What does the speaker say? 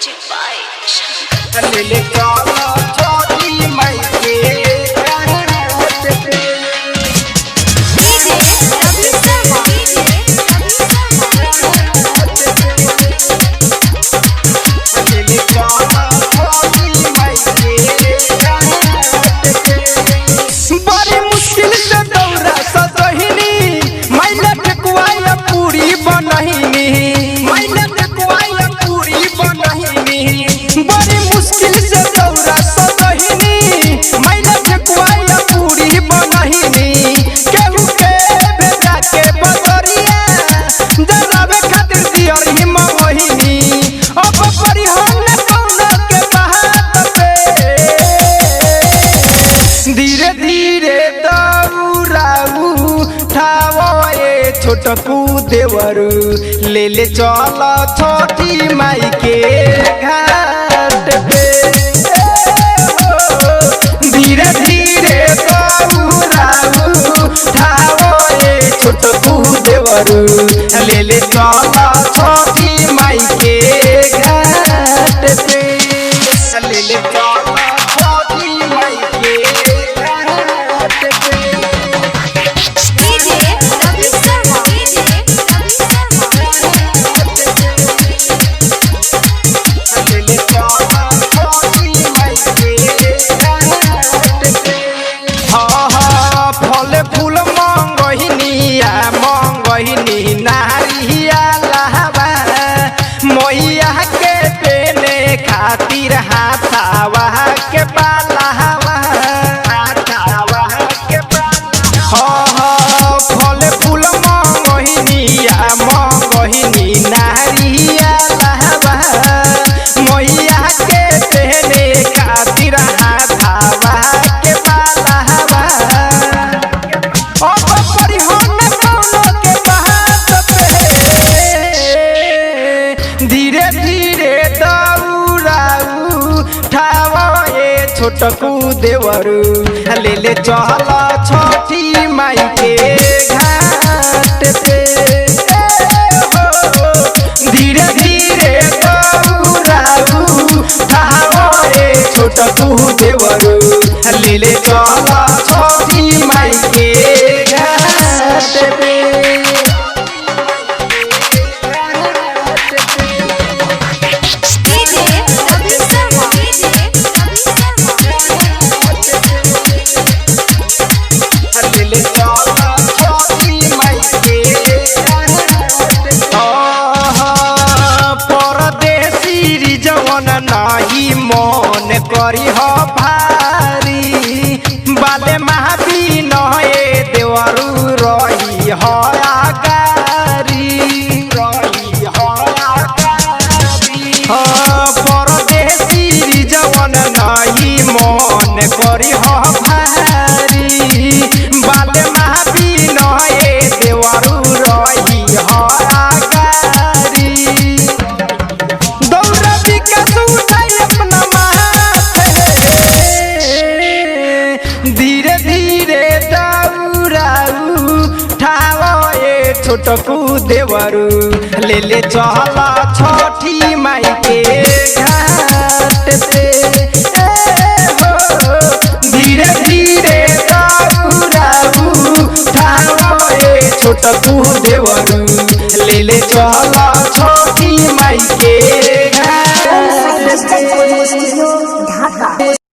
Music by Shankar. ले चलो छोटी माई के बड़ी मुश्किल से दौरा सजहिनी मैला ठकुआया पूरी बनहिनी मैला ठकुआया पूरी बनहिनी बड़ी मुश्किल से दौरा सजहिनी मैला ठकुआया पूरी बनहिनी केहू के भेजा के बदरिया जरावे खातिर दियर हिम वहिनी अब परिहन कौन के बात पे धीरे धीरे दौड़ाऊ ठावो ये छोटकू देवरू ले ले चल छोटी माई के घाट पे धीरे धीरे दौड़ाऊ ठावो ये छोटकू देवरू ले ले चल छोटी माई के घाट पे ले चलो छोटी माई के फल फूल मंगहिनिया मंगहिनी नारिया लहबा मैया के पेने खातिर हाथावा के पालावा हाथावा के पाला फल फूल मंगहिनिया मंगहिनी नारिया लहबा मैया के पेने खातिर हाथावा के पालावा अब परिहन कौनो के बात पे धीरे धीरे दौड़ाऊ ठावा ये छोटकू देवरू ले ले चल छोटी माई के घाट पे धीरे धीरे दौड़ाऊ ठावा ये छोटकू देवरू ले ले चल छोटी माई के घाट पे ले चलो छोटी माई के परदेसी जवन नाही मन करी हो भारी बाले महाबी नहे देवरू रही हो आगारी रही हो आगारी परदेसी जवन नाही मन करी हो भारी बाले महाबी नहे देवरू रही हो आगारी दौड़ा विकास उठाई अपना माथे धीरे धीरे दौड़ाऊ ठावो ये छोटकू देवरू ले ले चल छोटी माई के घाट पे धीरे धीरे दौड़ाऊ ठावो ये छोटकू देवरू